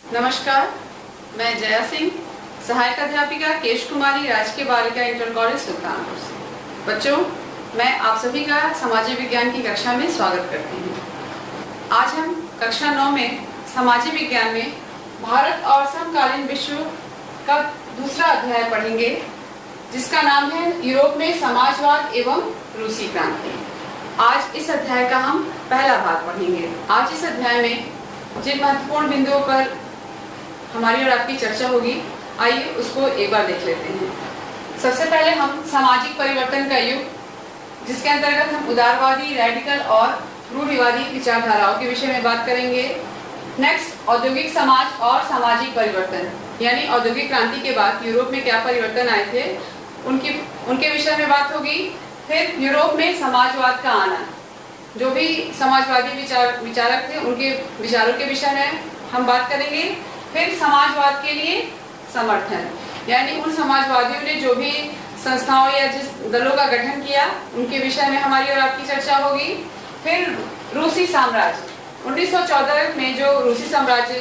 नमस्कार, मैं जया सिंह, सहायक अध्यापिका केश कुमारी, राजकीय बालिका इंटर कॉलेज सुल्तानपुर से। बच्चों, मैं आप सभी का सामाजिक विज्ञान की कक्षा में स्वागत करती हूँ। आज हम कक्षा 9 में सामाजिक विज्ञान में भारत और समकालीन विश्व का दूसरा अध्याय पढ़ेंगे, जिसका नाम है यूरोप में समाजवाद एवं रूसी क्रांति। आज इस अध्याय का हम पहला भाग पढ़ेंगे। आज इस अध्याय में जिन महत्वपूर्ण बिंदुओं पर हमारी और आपकी चर्चा होगी, आइए उसको एक बार देख लेते हैं। सबसे पहले हम सामाजिक परिवर्तन का युग, जिसके अंतर्गत हम उदारवादी, रैडिकल और रूढ़िवादी विचारधाराओं के विषय में बात करेंगे। नेक्स्ट, औद्योगिक समाज और सामाजिक परिवर्तन, यानी औद्योगिक क्रांति के बाद यूरोप में क्या परिवर्तन आए थे, उनके विषय में बात होगी। फिर यूरोप में समाजवाद का आना, जो भी समाजवादी विचारक थे उनके विचारों के विषय में हम बात करेंगे। फिर समाजवाद के लिए समर्थन, यानी उन समाजवादियों ने जो भी संस्थाओं या जिस दलों का गठन किया, उनके विषय में हमारी और आपकी चर्चा होगी। फिर रूसी साम्राज्य, 1914 में जो रूसी साम्राज्य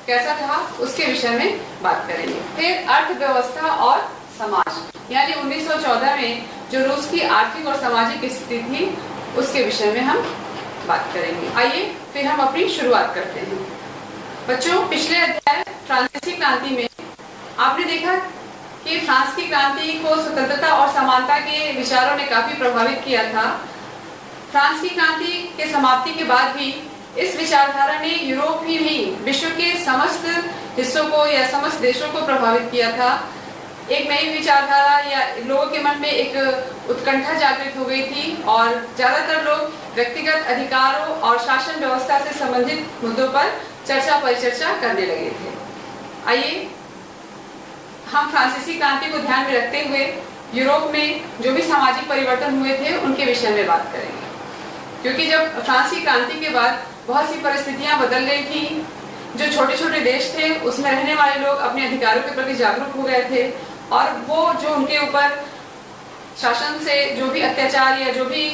कैसा था, उसके विषय में बात करेंगे। फिर अर्थव्यवस्था और समाज, यानी 1914 में जो रूस की आर्थिक और सामाजिक स्थिति थी, उसके विषय में हम बात करेंगे। आइए फिर हम अपनी शुरुआत करते हैं। बच्चों, पिछले अध्याय फ्रांसीसी क्रांति में आपने देखा कि फ्रांस की क्रांति को स्वतंत्रता और समानता के विचारों ने काफी प्रभावित किया था। फ्रांस की क्रांति के समाप्ति के बाद भी इस विचारधारा ने यूरोप ही नहीं, विश्व के समस्त हिस्सों को या समस्त देशों को प्रभावित किया था। एक नई विचारधारा या लोगों के मन में एक उत्कंठा जागृत हो गई थी और ज्यादातर लोग व्यक्तिगत अधिकारों और शासन व्यवस्था से संबंधित मुद्दों पर चर्चा परिचर्चा करने लगे थे। आइए हम फ्रांसीसी क्रांति को ध्यान में रखते हुए यूरोप में जो भी सामाजिक परिवर्तन हुए थे उनके विषय में बात करेंगे, क्योंकि जब फ्रांसीसी क्रांति के बाद बहुत सी परिस्थितियां बदल रही थी। जो छोटे छोटे देश थे उसमें रहने वाले लोग अपने अधिकारों के प्रति जागरूक हो गए थे और वो जो उनके ऊपर शासन से जो भी अत्याचार या जो भी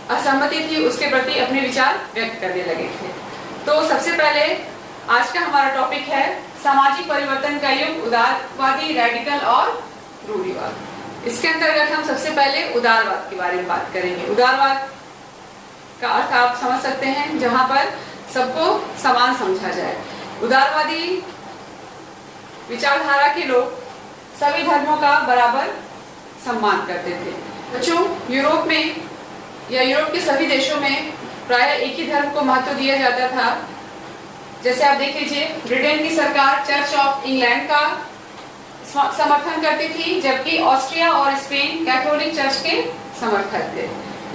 असहमति थी उसके प्रति अपने विचार व्यक्त करने लगे थे। तो सबसे पहले आज का हमारा टॉपिक है सामाजिक परिवर्तन का युग, उदारवादी, रैडिकल और रूढ़िवाद। इसके अंतर्गत हम सबसे पहले उदारवाद के बारे में बात करेंगे। उदारवाद का अर्थ आप समझ सकते हैं, जहां पर सबको समान समझा जाए। उदारवादी विचारधारा के लोग सभी धर्मों का बराबर सम्मान करते थे। बच्चों, यूरोप में या यूरोप के सभी देशों में प्राय एक ही धर्म को महत्व दिया जाता था। जैसे आप देख लीजिए, ब्रिटेन की सरकार चर्च ऑफ इंग्लैंड का समर्थन करती थी, जबकि ऑस्ट्रिया और स्पेन कैथोलिक चर्च के समर्थक थे।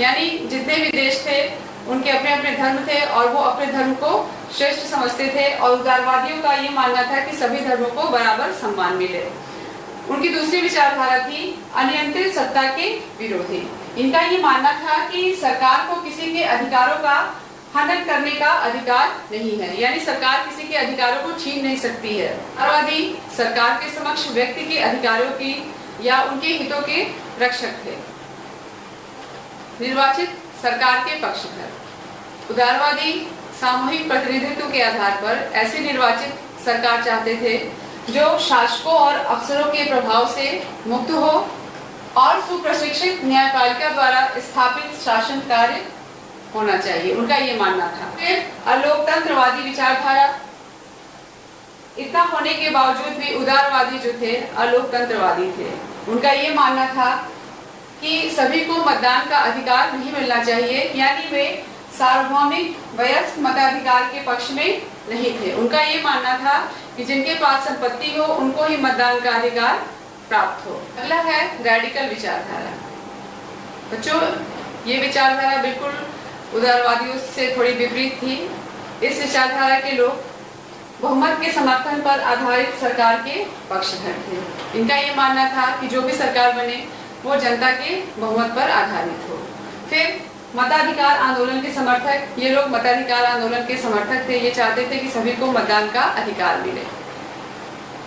यानी जितने भी देश थे उनके अपने अपने धर्म थे और वो अपने धर्म को श्रेष्ठ समझते थे। और उदारवादियों का ये मानना था कि सभी धर्मों को बराबर सम्मान मिले। उनकी दूसरी विचारधारा थी अनियंत्रित सत्ता के विरोधी। इनका ये मानना था कि सरकार को किसी के अधिकारों का हनन करने का अधिकार नहीं है, यानी सरकार किसी के अधिकारों को छीन नहीं सकती है। उदारवादी सरकार के समक्ष व्यक्ति के अधिकारों की या उनके हितों के रक्षक थे, निर्वाचित सरकार के पक्षधर। उदारवादी सामूहिक प्रतिनिधित्व के आधार पर ऐसी निर्वाचित सरकार चाहते थे जो शासकों और अफसरों के प्रभाव से मुक्त हो और सुप्रशिक्षित न्यायपालिका द्वारा स्थापित शासन कार्य होना चाहिए, उनका ये मानना था। फिर अलोकतंत्रवादी विचारधारा, इतना होने के बावजूद भी उदारवादी जो थे अलोकतंत्रवादी थे। उनका ये मानना था कि सभी को मतदान का अधिकार नहीं मिलना चाहिए, यानी वे सार्वभौमिक वयस्क मताधिकार के पक्ष में नहीं थे। उनका ये मानना था कि जिनके पास संपत्ति हो उनको ही मतदान का अधिकार प्राप्त हो। अगला है रैडिकल विचारधारा। बच्चों, ये विचारधारा बिल्कुल उदारवादियों से थोड़ी विपरीत थी। इस विचारधारा के लोग बहुमत के समर्थन पर आधारित सरकार के पक्षधर थे। इनका ये मानना था कि जो भी सरकार बने वो जनता के बहुमत पर आधारित हो। फिर मताधिकार आंदोलन के समर्थक, ये लोग मताधिकार आंदोलन के समर्थक थे। ये चाहते थे कि सभी को मतदान का अधिकार मिले।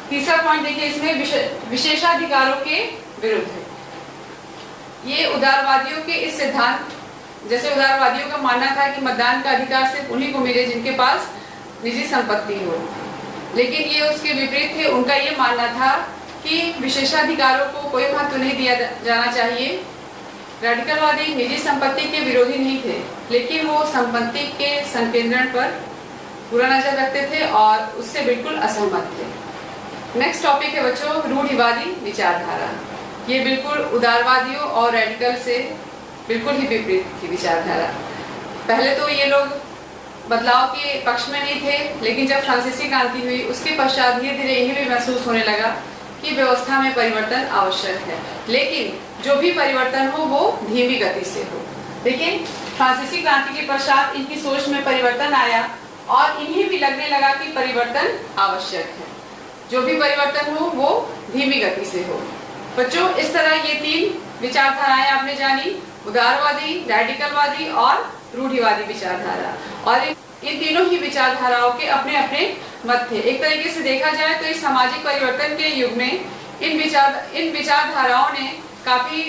तीसरा पॉइंट देखिए, इसमें विशेषाधिकारों के विरुद्ध है। ये उदारवादियों के इस सिद्धांत, जैसे उदारवादियों का मानना था कि मतदान का अधिकार सिर्फ उन्हीं को मिले जिनके पास निजी संपत्ति हो, लेकिन ये उसके विपरीत थे। उनका ये मानना था कि विशेषाधिकारों को कोई महत्व नहीं दिया जाना चाहिए। रेडिकलवादी निजी संपत्ति के विरोधी नहीं थे, लेकिन वो संपत्ति के संकेंद्रण पर बुरा नजर रखते थे और उससे बिल्कुल असहमत थे। नेक्स्ट टॉपिक है बच्चों, रूढ़िवादी विचारधारा। ये बिल्कुल उदारवादियों और रेडिकल से बिल्कुल ही विपरीत थी विचारधारा। पहले तो ये लोग बदलाव के पक्ष में नहीं थे, लेकिन जब फ्रांसीसी क्रांति हुई उसके पश्चात धीरे धीरे इन्हें भी महसूस होने लगा कि व्यवस्था में परिवर्तन आवश्यक है, लेकिन जो भी परिवर्तन हो वो धीमी गति से हो। लेकिन फ्रांसीसी क्रांति के पश्चात इनकी सोच में परिवर्तन आया और इन्हें भी लगने लगा कि परिवर्तन आवश्यक है। जो भी परिवर्तन हो वो धीमी गति से हो। बच्चों, इस तरह ये तीन विचारधाराएं आपने जानी, उदारवादी, रेडिकलवादी और रूढ़िवादी विचारधारा। और इन तीनों ही विचारधाराओं के अपने अपने मत थे। एक तरीके से देखा जाए तो इस सामाजिक परिवर्तन के युग में इन विचारधाराओं ने काफी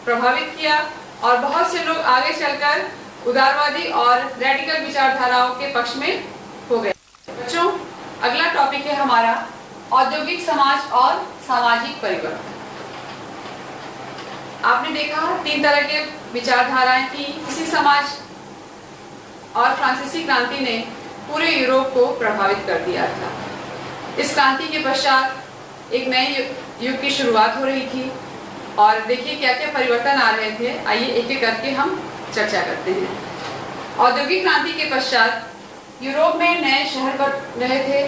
प्रभावित किया और बहुत से लोग आगे चलकर उदारवादी और रेडिकल विचारधाराओं के पक्ष में हो गए। बच्चों, अगला टॉपिक है हमारा औद्योगिक समाज और सामाजिक परिवर्तन। आपने देखा तीन तरह के विचारधाराएं थी। इसी समाज और फ्रांसीसी क्रांति ने पूरे यूरोप को प्रभावित कर दिया था। इस क्रांति के पश्चात एक नए युग की शुरुआत हो रही थी और देखिए क्या क्या परिवर्तन आ रहे थे। आइए एक एक करके हम चर्चा करते हैं। औद्योगिक क्रांति के पश्चात यूरोप में नए शहर बन रहे थे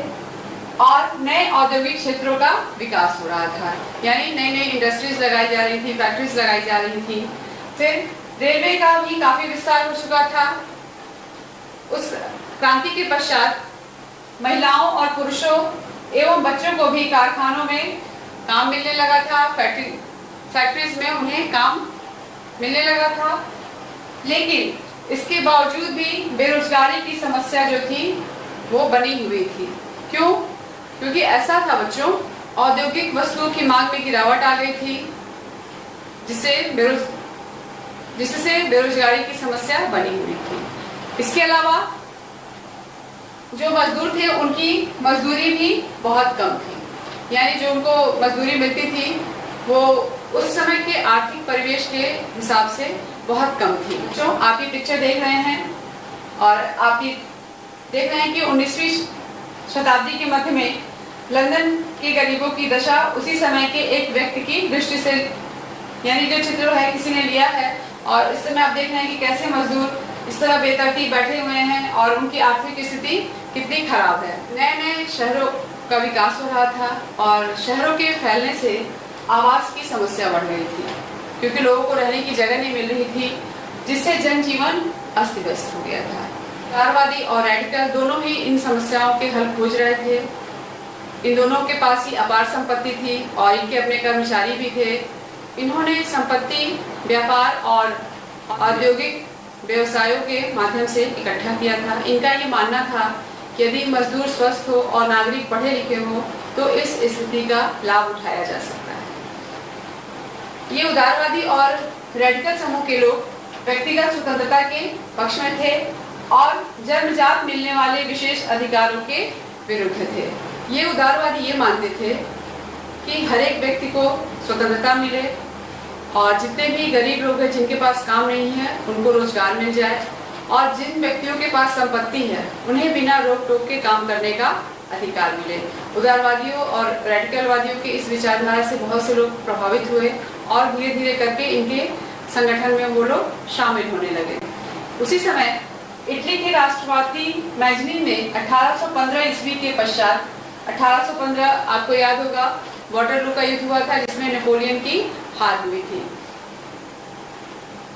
और नए औद्योगिक क्षेत्रों का विकास हो रहा था, यानी नई नई इंडस्ट्रीज लगाई जा रही थी, फैक्ट्रीज लगाई जा रही थी। फिर रेलवे का भी काफी विस्तार हो चुका था। उस क्रांति के पश्चात महिलाओं और पुरुषों एवं बच्चों को भी कारखानों में काम मिलने लगा था, फैक्ट्रीज में उन्हें काम मिलने लगा था। लेकिन इसके बावजूद भी बेरोजगारी की समस्या जो थी वो बनी हुई थी। क्यों? क्योंकि ऐसा था बच्चों, औद्योगिक वस्तुओं की मांग में गिरावट आ गई थी, जिससे बेरोजगारी की समस्या बनी हुई थी। इसके अलावा जो मजदूर थे उनकी मजदूरी भी बहुत कम थी, यानी जो उनको मजदूरी मिलती थी वो उस समय के आर्थिक परिवेश के हिसाब से बहुत कम थी। जो आप ये पिक्चर देख रहे हैं और आप ये देख रहे हैं कि 19वीं शताब्दी के मध्य में लंदन के गरीबों की दशा उसी समय के एक व्यक्ति की दृष्टि से, यानी जो चित्र है किसी ने लिया है और इस समय आप देख रहे हैं कि कैसे मजदूर इस तरह बेतरतीब बैठे हुए हैं और उनकी आर्थिक स्थिति कितनी खराब है। नए नए शहरों का विकास हो रहा था और शहरों के फैलने से आवास की समस्या बढ़ रही थी, क्योंकि लोगों को रहने की जगह नहीं मिल रही थी, जिससे जनजीवन अस्त व्यस्त हो गया था। उदारवादी और रेडिकल दोनों ही इन समस्याओं के हल खोज रहे थे। इन दोनों के पास ही अपार संपत्ति थी और इनके अपने कर्मचारी भी थे। इन्होंने संपत्ति, व्यापार और औद्योगिक व्यवसायों के माध्यम से इकट्ठा किया था। इनका ये मानना था कि यदि मजदूर स्वस्थ हो और नागरिक पढ़े लिखे हो तो इस स्थिति का लाभ उठाया जा सकता है। ये उदारवादी और रेडिकल समूह के लोग व्यक्तिगत स्वतंत्रता के पक्ष में थे और जन्मजात मिलने वाले विशेष अधिकारों के विरुद्ध थे। ये उदारवादी ये मानते थे कि हर एक व्यक्ति को स्वतंत्रता मिले और जितने भी गरीब लोग हैं जिनके पास काम नहीं है उनको रोजगार मिल जाए और जिन व्यक्तियों के पास संपत्ति है उन्हें बिना रोक टोक के काम करने का अधिकार मिले। उदारवादियों और रेडिकलवादियों की इस विचारधारा से बहुत से लोग प्रभावित हुए और धीरे धीरे करके इनके संगठन में वो लोग शामिल होने लगे। उसी समय इटली के राष्ट्रवादी मैजनी ने 1815 ईस्वी के पश्चात 1815 आपको याद होगा वाटरलू का युद्ध हुआ था जिसमें नेपोलियन की हार हुई थी।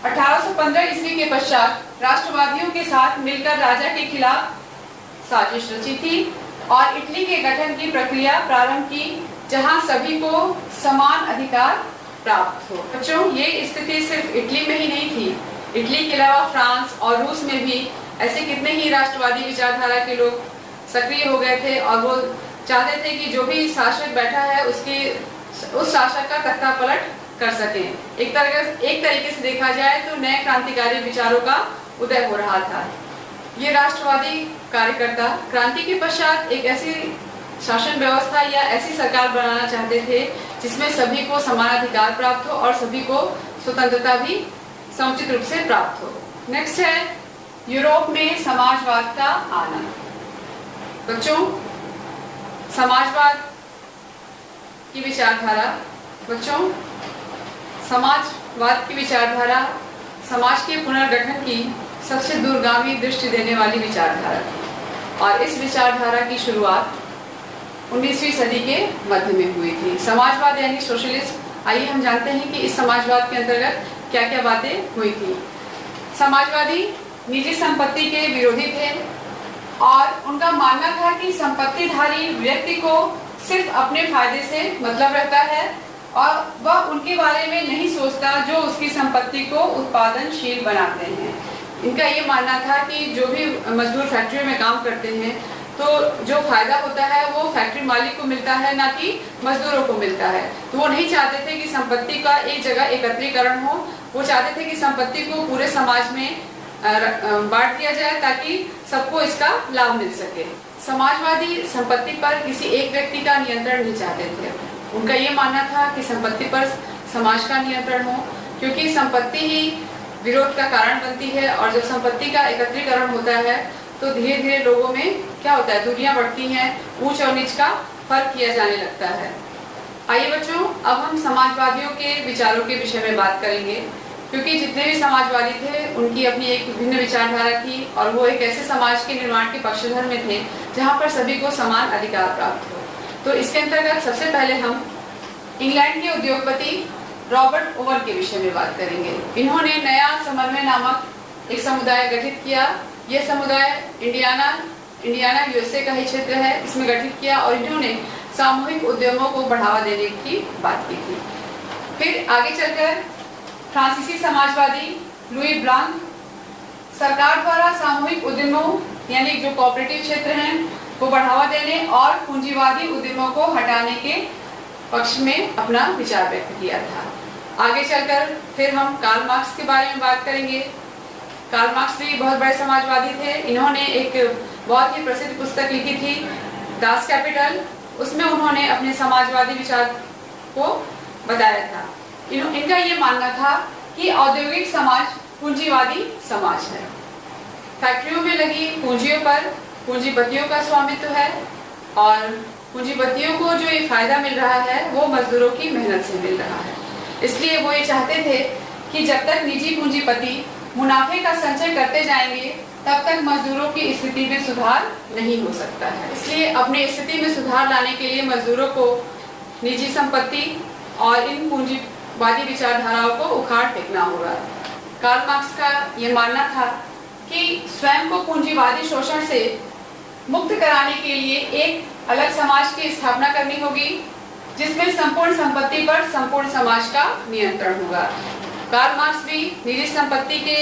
1815 ईस्वी के पश्चात राष्ट्रवादियों के साथ मिलकर राजा के खिलाफ साजिश रची थी और इटली के गठन की प्रक्रिया प्रारंभ की जहां सभी को समान अधिकार प्राप्त हो। बच्चों, ये स्थिति सिर्फ इटली में ही नहीं थी, इटली के अलावा फ्रांस और रूस में भी ऐसे कितने ही राष्ट्रवादी विचारधारा के लोग सक्रिय हो गए थे और वो चाहते थे कि जो भी शासक बैठा है उस शासक का तख्ता पलट कर सकें। एक तरीके से देखा जाए तो नए क्रांतिकारी विचारों का उदय हो रहा था। ये राष्ट्रवादी कार्यकर्ता क्रांति के पश्चात एक ऐसी शासन व्यवस्था या ऐसी सरकार बनाना चाहते थे जिसमें सभी को समान अधिकार प्राप्त हो और सभी को स्वतंत्रता भी समुचित रूप से प्राप्त हो। नेक्स्ट है यूरोप में समाजवाद का आना। बच्चों, समाजवाद की विचारधारा समाज के पुनर्गठन की सबसे दूरगामी दृष्टि देने वाली विचारधारा और इस विचारधारा की शुरुआत 19वीं सदी के मध्य में हुई थी। समाजवाद यानी सोशलिज्म। आइए हम जानते हैं कि इस समाजवाद के अंतर्गत क्या क्या बातें हुई थी। समाजवादी निजी संपत्ति के विरोधी थे और उनका मानना था कि संपत्तिधारी व्यक्ति को सिर्फ अपने फायदे से मतलब रहता है और वह उनके बारे में नहीं सोचता जो उसकी संपत्ति को उत्पादनशील बनाते हैं। इनका ये मानना था कि जो भी मजदूर फैक्ट्री में काम करते हैं तो जो फायदा होता है वो फैक्ट्री मालिक को मिलता है, ना कि मजदूरों को मिलता है। तो वो नहीं चाहते थे कि संपत्ति का एक जगह एकत्रीकरण हो, वो चाहते थे कि संपत्ति को पूरे समाज में बांट दिया जाए ताकि सबको इसका लाभ मिल सके। समाजवादी संपत्ति पर किसी एक व्यक्ति का नियंत्रण नहीं चाहते थे। उनका ये मानना था कि संपत्ति पर समाज का नियंत्रण हो, क्योंकि संपत्ति ही विरोध का कारण बनती है और जब संपत्ति का एकत्रीकरण होता है तो धीरे धीरे लोगों में क्या होता है, दूरियां बढ़ती हैं, ऊंच और नीच का फर्क किया जाने लगता है। आइए बच्चों, अब हम समाजवादियों के विचारों के विषय में बात करेंगे, क्योंकि जितने भी समाजवादी थे उनकी अपनी एक विभिन्न विचारधारा थी और वो एक ऐसे समाज के निर्माण के पक्षधर में थे जहाँ पर सभी को समान अधिकार प्राप्त हो। तो इसके अंतर्गत सबसे पहले हम इंग्लैंड के उद्योगपति रॉबर्ट ओवर के विषय में बात करेंगे। इन्होंने नया समन्वय नामक एक समुदाय गठित किया। यह समुदाय इंडियाना यूएसए का ही क्षेत्र है, इसमें गठित किया और इन्होंने सामूहिक उद्यमों को बढ़ावा देने की बात की थी। फिर आगे चलकर फ्रांसीसी समाजवादी लुई ब्लांक सरकार द्वारा सामूहिक उद्यमों यानी जो कोऑपरेटिव क्षेत्र हैं को बढ़ावा देने और पूंजीवादी उद्यमों को हटाने के पक्ष में अपना विचार व्यक्त किया था। आगे चलकर फिर हम कार्ल मार्क्स के बारे में बात करेंगे। कार्ल मार्क्स भी बहुत बड़े समाजवादी थे। इन्होंने एक बहुत ही प्रसिद्ध पुस्तक लिखी थी दास कैपिटल। उसमें उन्होंने अपने समाजवादी विचार को बताया था। इनका ये मानना था कि औद्योगिक समाज पूंजीवादी समाज है। फैक्ट्रियों में लगी पूंजियों पर पूंजीपतियों का स्वामित्व है और पूंजीपतियों को जो ये फायदा मिल रहा है वो मजदूरों की मेहनत से मिल रहा है। इसलिए वो ये चाहते थे कि जब तक निजी पूंजीपति मुनाफे का संचय करते जाएंगे तब तक मजदूरों की स्थिति में सुधार नहीं हो सकता है। इसलिए अपनी स्थिति में सुधार लाने के लिए मजदूरों को निजी संपत्ति और इन पूंजीवादी विचारधाराओं को उखाड़ फेंकना होगा। कार्ल मार्क्स का ये मानना था कि स्वयं को पूंजीवादी शोषण से मुक्त कराने के लिए एक अलग समाज की स्थापना करनी होगी जिसमें संपूर्ण संपत्ति पर संपूर्ण समाज का नियंत्रण होगा। कार्ल मार्क्स भी निजी संपत्ति के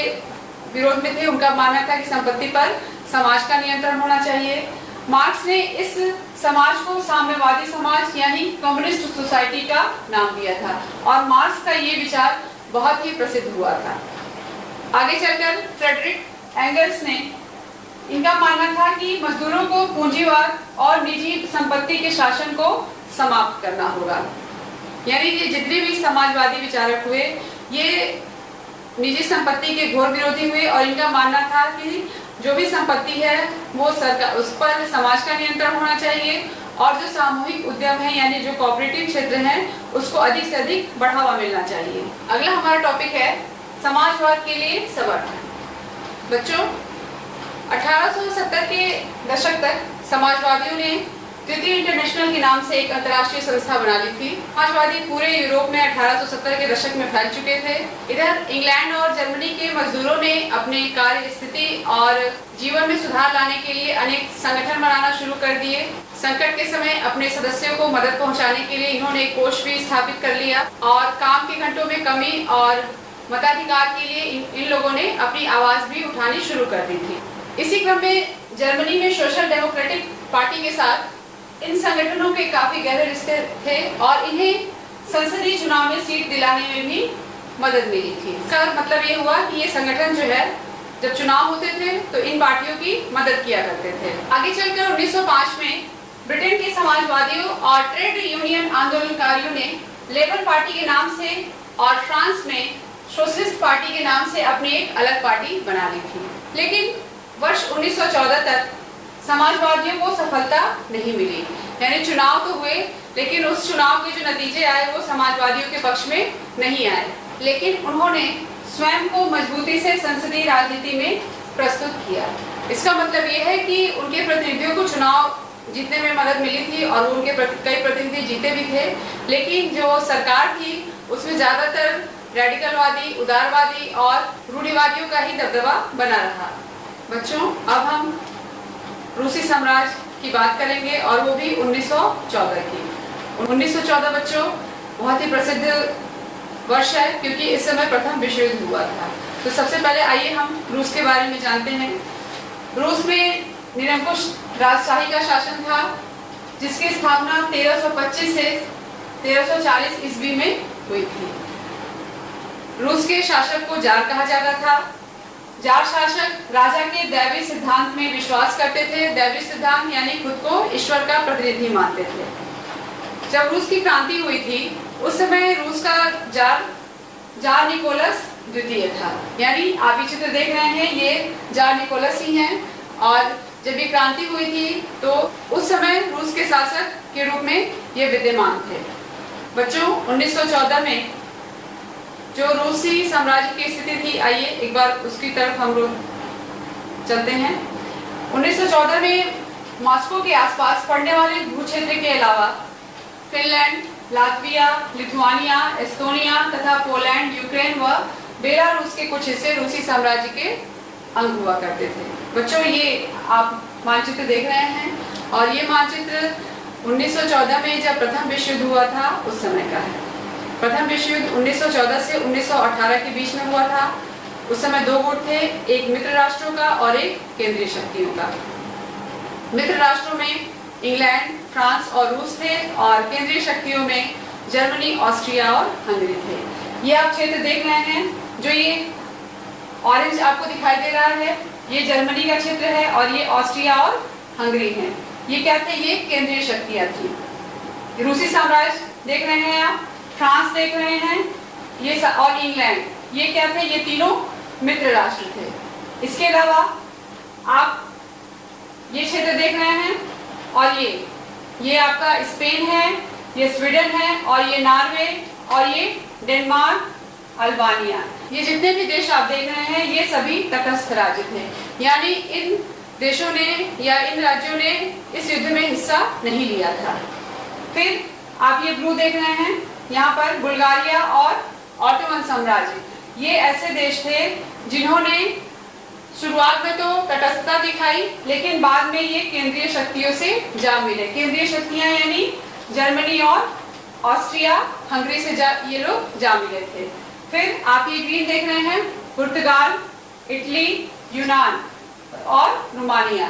विरोध में थे। उनका मानना था कि संपत्ति पर समाज का नियंत्रण होना चाहिए। मार्क्स ने इस समाज को साम्यवादी समाज यानी कम्युनिस्ट सोसाइटी का नाम दिया था और मार्क्स का ये विचार बहुत ही प्रसिद्ध हुआ था। आगे चलकर फ्रेडरिक एंगल्स ने इनका मानना था कि मजदूरों को पूंजीवाद और निजी संपत्ति के शासन को समाप्त करना होगा। यानी ये जितने भी समाजवादी विचारक हुए ये निजी संपत्ति के घोर विरोधी हुए और इनका मानना था कि जो भी संपत्ति है वो सरकार उस पर समाज का नियंत्रण होना चाहिए और जो सामूहिक उद्यम है यानी जो कोऑपरेटिव क्षेत्र है उसको अधिक से अधिक बढ़ावा मिलना चाहिए। अगला हमारा टॉपिक है समाजवाद के लिए समर्थन। बच्चों, 1870 के दशक तक समाजवादियों ने द्वितीय इंटरनेशनल के नाम से एक अंतर्राष्ट्रीय संस्था बना ली थी। समाजवादी पूरे यूरोप में 1870 के दशक में फैल चुके थे। इधर इंग्लैंड और जर्मनी के मजदूरों ने अपने कार्य स्थिति और जीवन में सुधार लाने के लिए अनेक संगठन बनाना शुरू कर दिए। संकट के समय अपने सदस्यों को मदद पहुंचाने के लिए इन्होंने एक कोष भी स्थापित कर लिया और काम के घंटों में कमी और मताधिकार के लिए इन लोगों ने अपनी आवाज भी उठानी शुरू कर दी थी। इसी क्रम में जर्मनी में सोशल डेमोक्रेटिक पार्टी के साथ इन संगठनों के काफी गहरे रिश्ते थे और इन्हें संसदीय चुनाव में सीट दिलाने में भी मदद मिली थी। इसका मतलब ये हुआ कि ये संगठन जो है जब चुनाव होते थे तो इन पार्टियों की मदद किया करते थे। आगे चलकर 1905 में ब्रिटेन के समाजवादियों और ट्रेड यूनियन आंदोलनकारियों ने लेबर पार्टी के नाम से और फ्रांस में सोशलिस्ट पार्टी के नाम से अपनी एक अलग पार्टी बना ली थी। लेकिन वर्ष 1914 तक समाजवादियों को सफलता नहीं मिली, यानी चुनाव तो हुए लेकिन उस चुनाव के जो नतीजे आए वो समाजवादियों के पक्ष में नहीं आए। लेकिन उन्होंने स्वयं को मजबूती से संसदीय राजनीति में प्रस्तुत किया। इसका मतलब ये है कि उनके प्रतिनिधियों को चुनाव जीतने में मदद मिली थी और उनके कई प्रतिनिधि जीते भी थे, लेकिन जो सरकार थी उसमें ज़्यादातर रेडिकलवादी, उदारवादी और रूढ़िवादियों का ही दबदबा बना रहा। बच्चों, अब हम रूसी साम्राज्य की बात करेंगे और वो भी 1914 की। 1914 बच्चों बहुत ही प्रसिद्ध वर्ष है क्योंकि इस समय प्रथम विश्व युद्ध हुआ था। तो सबसे पहले आइए हम रूस के बारे में जानते हैं। रूस में निरंकुश राजशाही का शासन था जिसकी स्थापना 1325 से 1340 ईस्वी में हुई थी। रूस के शासक को जार कहा जाता था। जार शासक राजा के दैवी सिद्धांत में विश्वास करते थे। दैवी सिद्धांत यानी खुद को ईश्वर का प्रतिनिधि मानते थे। जब रूस की क्रांति हुई थी उस समय रूस का जार निकोलस द्वितीय था, यानी आप ये चित्र देख रहे हैं ये जार निकोलस ही हैं। और जब ये क्रांति हुई थी तो उस समय रूस के शासक के रूप में ये विद्यमान थे। बच्चों, 1914 में जो रूसी साम्राज्य की स्थिति थी, आइए एक बार उसकी तरफ हम लोग चलते हैं। 1914 में मॉस्को के आसपास पड़ने वाले भूक्षेत्र के अलावा फिनलैंड, लातविया, लिथुआनिया, एस्टोनिया तथा पोलैंड, यूक्रेन व बेलारूस के कुछ हिस्से रूसी साम्राज्य के अंग हुआ करते थे। बच्चों, ये आप मानचित्र देख रहे हैं और ये मानचित्र 1914 में जब प्रथम विश्व युद्ध हुआ था उस समय का है। प्रथम विश्व युद्ध 1914 से 1918 के बीच में हुआ था। उस समय दो गुट थे, एक मित्र राष्ट्रों का और एक केंद्रीय शक्तियों का। मित्र राष्ट्रों में इंग्लैंड, फ्रांस और रूस थे और केंद्रीय शक्तियों में जर्मनी, ऑस्ट्रिया और हंगरी थे। ये आप क्षेत्र देख रहे हैं, जो ये ऑरेंज आपको दिखाई दे रहा है ये जर्मनी का क्षेत्र है और ये ऑस्ट्रिया और हंगरी है। ये क्या थे? ये केंद्रीय शक्तियां थी। रूसी साम्राज्य देख रहे हैं आप, फ्रांस देख रहे हैं ये और इंग्लैंड, ये क्या थे? ये तीनों मित्र राष्ट्र थे। इसके अलावा आप ये क्षेत्र देख रहे हैं और ये आपका स्पेन है, ये स्वीडन है और ये नॉर्वे और ये डेनमार्क, अल्बानिया। ये जितने भी देश आप देख रहे हैं ये सभी तटस्थ राज्य थे, यानी इन देशों ने या इन राज्यों ने इस युद्ध में हिस्सा नहीं लिया था। फिर आप ये ब्लू देख रहे हैं, यहाँ पर बुल्गारिया और ऑटोमन साम्राज्य, ये ऐसे देश थे जिन्होंने शुरुआत में तो तटस्थता दिखाई लेकिन बाद में ये केंद्रीय शक्तियों से जा मिले। केंद्रीय शक्तियां यानी जर्मनी और ऑस्ट्रिया, हंगरी से ये लोग जा मिले थे। फिर आप ये ग्रीन देख रहे हैं, पुर्तगाल, इटली, यूनान और रोमानिया,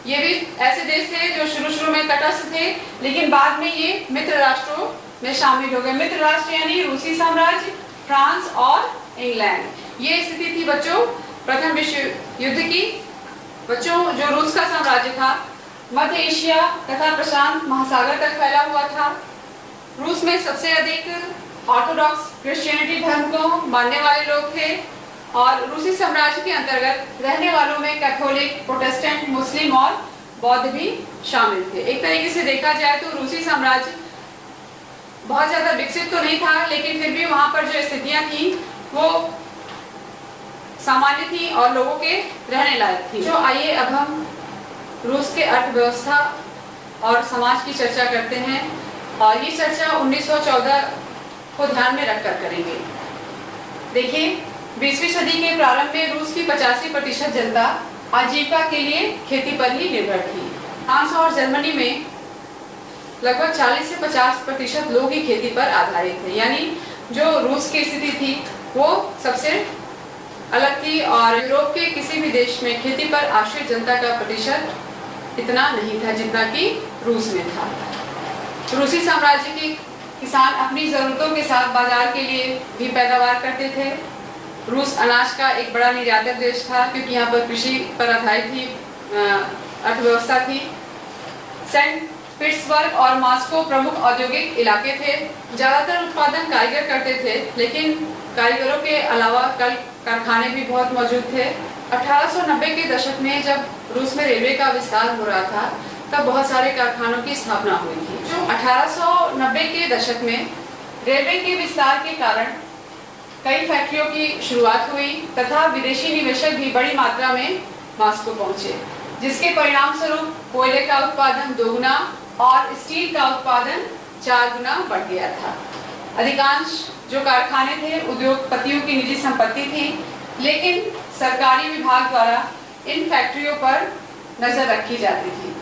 ये भी ऐसे देश थे जो शुरू में तटस्थ थे लेकिन बाद में ये मित्र राष्ट्रों में शामिल हो गए। मित्र राष्ट्र यानी रूसी साम्राज्य, फ्रांस और इंग्लैंड। ये स्थिति थी बच्चों प्रथम विश्व युद्ध की। बच्चों, जो रूस का साम्राज्य था मध्य एशिया तथा प्रशांत महासागर तक फैला हुआ था। रूस में सबसे अधिक ऑर्थोडॉक्स क्रिश्चियनिटी धर्म को मानने वाले लोग थे और रूसी साम्राज्य के अंतर्गत रहने वालों में कैथोलिक, प्रोटेस्टेंट, मुस्लिम और बौद्ध भी शामिल थे। एक तरीके से देखा जाए तो रूसी साम्राज्य बहुत ज्यादा विकसित तो नहीं था लेकिन फिर भी वहां पर जो स्थितियां थी वो सामान्य थी और लोगों के रहने लायक थी। जो आइए अब हम रूस के अर्थव्यवस्था और समाज की चर्चा करते हैं और ये चर्चा 1914 को ध्यान में रखकर करेंगे। देखिए, 20वीं सदी के प्रारंभ में रूस की 85% जनता आजीविका के लिए खेती पर ही निर्भर थी। फ्रांस और जर्मनी में लगभग 40 से 50% लोग ही खेती पर आधारित थे, यानी जो रूस की स्थिति थी वो सबसे अलग थी और यूरोप के किसी भी देश में खेती पर आश्रित जनता का प्रतिशत इतना नहीं था जितना कि रूस में था। रूसी साम्राज्य के किसान अपनी जरूरतों के साथ बाजार के लिए भी पैदावार करते थे। रूस अनाज का एक बड़ा निर्यातक देश था क्योंकि यहाँ पर कृषि पर आधारित ही अर्थव्यवस्था थी। सेंट पिट्सबर्ग और मॉस्को प्रमुख औद्योगिक इलाके थे। ज़्यादातर उत्पादन कारीगर करते थे, लेकिन कारीगरों के अलावा कल कारखाने भी बहुत मौजूद थे। 1890 के दशक में जब रूस में रेलवे का विस्तार हो रहा था, तब बहुत सारे कारखानों की स्थापना हुई थी। 1890 के दशक में रेलवे के विस्तार के कारण कई फैक्ट्रियों की शुरुआत हुई तथा विदेशी निवेशक भी बड़ी मात्रा में मॉस्को पहुंचे, जिसके परिणाम स्वरूप कोयले का उत्पादन 2 गुना और स्टील का उत्पादन 4 गुना बढ़ गया था। अधिकांश जो कारखाने थे उद्योगपतियों की निजी संपत्ति थी, लेकिन सरकारी विभाग द्वारा इन फैक्ट्रियों पर नजर रखी जाती थी।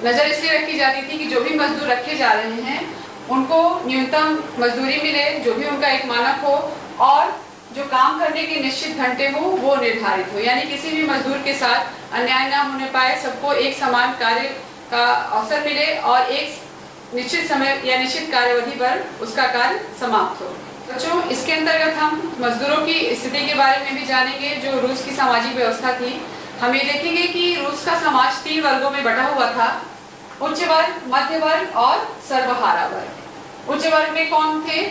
नजर इसलिए रखी जाती थी कि जो भी मजदूर रखे जा रहे हैं उनको न्यूनतम मजदूरी मिले, जो भी उनका एक मानक हो और जो काम करने के निश्चित घंटे हो वो निर्धारित हो, यानी किसी भी मजदूर के साथ अन्याय ना होने पाए, सबको एक समान कार्य का अवसर मिले और एक निश्चित समय या निश्चित कार्यावधि पर उसका कार्य समाप्त हो। बच्चों, इसके अंतर्गत हम मजदूरों की स्थिति के बारे में भी जानेंगे। जो रूस की सामाजिक व्यवस्था थी, हम ये देखेंगे कि रूस का समाज 3 वर्गों में बटा हुआ था: उच्च वर्ग, मध्य वर्ग और सर्वहारा वर्ग। उच्च वर्ग में कौन थे?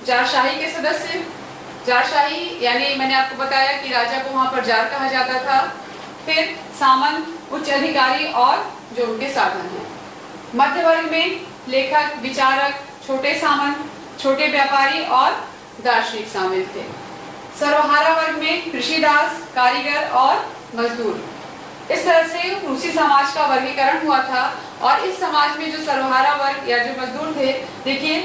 जारशाही के सदस्य। जारशाही यानी मैंने आपको बताया कि राजा को वहां पर जार कहा जाता था। फिर सामंत, उच्च अधिकारी और जो उनके साधन हैं। मध्य वर्ग में लेखक, विचारक, छोटे सामंत, छोटे व्यापारी और दार्शनिक शामिल थे। सर्वहारा वर्ग में कृषिदास, कारीगर और मजदूर। इस तरह से रूसी समाज का वर्गीकरण हुआ था। और इस समाज में जो सर्वहारा वर्ग या जो मजदूर थे, देखिए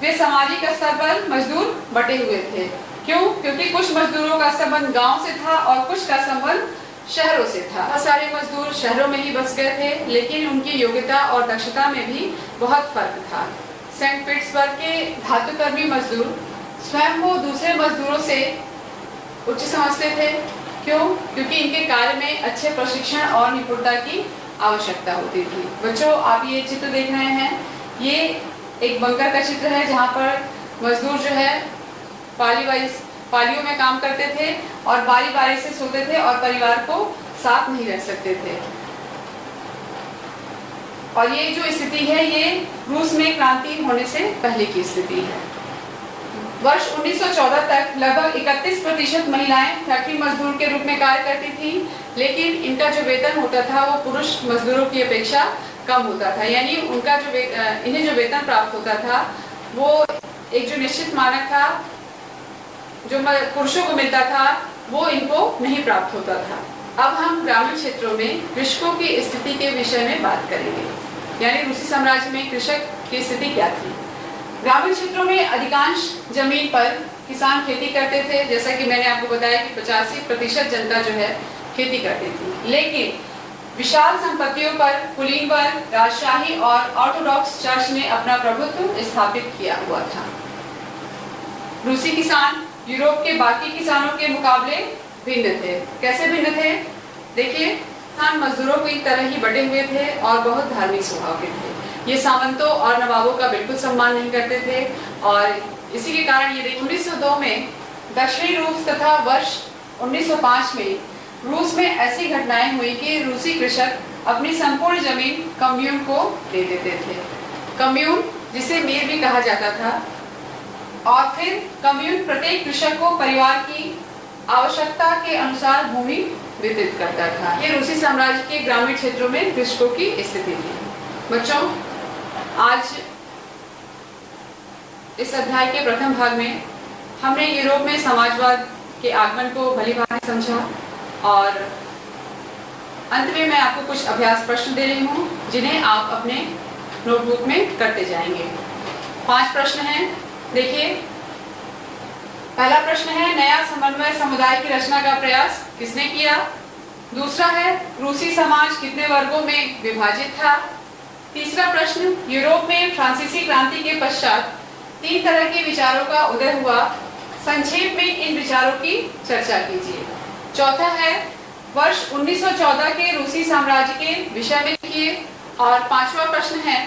वे सामाजिक स्तर पर मजदूर बटे हुए थे। क्यों? क्योंकि कुछ मजदूरों का संबंध गांव से था और कुछ का संबंध शहरों से था। बहुत सारे मजदूर शहरों में ही बस गए थे, लेकिन उनकी योग्यता और दक्षता में भी बहुत फर्क था। सेंट पीटर्सबर्ग के धातुकर्मी मजदूर स्वयं को दूसरे मजदूरों से उच्च समझते थे। क्यों? क्योंकि इनके कार्य में अच्छे प्रशिक्षण और निपुणता की आवश्यकता होती थी। बच्चों, आप ये चित्र देख रहे हैं, ये एक बंकर का चित्र है जहाँ पर मजदूर जो है पालियों में काम करते थे और बारी बारी से सोते थे और परिवार को साथ नहीं रह सकते थे। और ये जो स्थिति है, ये रूस में क्रांति होने से पहले की स्थिति है। वर्ष 1914 तक लगभग 31% महिलाएं फैक्ट्री मजदूर के रूप में कार्य करती थी, लेकिन इनका जो वेतन होता था वो पुरुष मजदूरों की अपेक्षा कम होता था। यानी उनका जो इन्हें जो वेतन प्राप्त होता था वो एक जो निश्चित मानक था जो पुरुषों को मिलता था, वो इनको नहीं प्राप्त होता था। अब हम ग्रामीण क्षेत्रों में कृषकों की स्थिति के विषय में बात करेंगे, यानी रूसी साम्राज्य में कृषक की स्थिति क्या थी। ग्रामीण क्षेत्रों में अधिकांश जमीन पर किसान खेती करते थे। जैसा कि मैंने आपको बताया कि 85% जनता जो है खेती करती थी, लेकिन विशाल संपत्तियों पर कुलीन वर्ग, राजशाही और ऑर्थोडॉक्स चर्च ने अपना प्रभुत्व स्थापित किया हुआ था। रूसी किसान यूरोप के बाकी किसानों के मुकाबले भिन्न थे। कैसे भिन्न थे? देखिए, किसान मजदूरों की तरह ही बटे हुए थे और बहुत धार्मिक स्वभाव के थे। ये सामंतों और नवाबों का बिल्कुल सम्मान नहीं करते थे और इसी के कारण ये देखिए 1902 में दक्षिणी रूस तथा वर्ष 1905 में रूस में ऐसी घटनाएं हुई कि रूसी कृषक अपनी संपूर्ण जमीन कम्यून को दे देते थे। कम्यून, जिसे मीर भी कहा जाता था, और फिर कम्यून प्रत्येक कृषक को परिवार की आवश्यकता के अनुसार भूमि वितरित करता था। ये रूसी साम्राज्य के ग्रामीण क्षेत्रों में कृषकों की स्थिति थी। बच्चों, आज इस अध्याय के प्रथम भाग में हमने यूरोप में समाजवाद के आगमन को भलीभांति समझा और अंत में मैं आपको कुछ अभ्यास प्रश्न दे रही हूँ, जिन्हें आप अपने नोटबुक में करते जाएंगे। 5 प्रश्न हैं। देखिए, पहला प्रश्न है, नया समन्वय समुदाय की रचना का प्रयास किसने किया? दूसरा है, रूसी समाज कितने वर्गों में विभाजित था? तीसरा प्रश्न, यूरोप में फ्रांसीसी क्रांति के पश्चात 3 तरह के विचारों का उदय हुआ, संक्षेप में इन विचारों की चर्चा कीजिए। चौथा है, वर्ष 1914 के रूसी साम्राज्य के विषय में लिखिए। और 5वां प्रश्न है,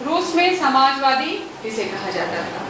रूस में समाजवादी किसे कहा जाता था?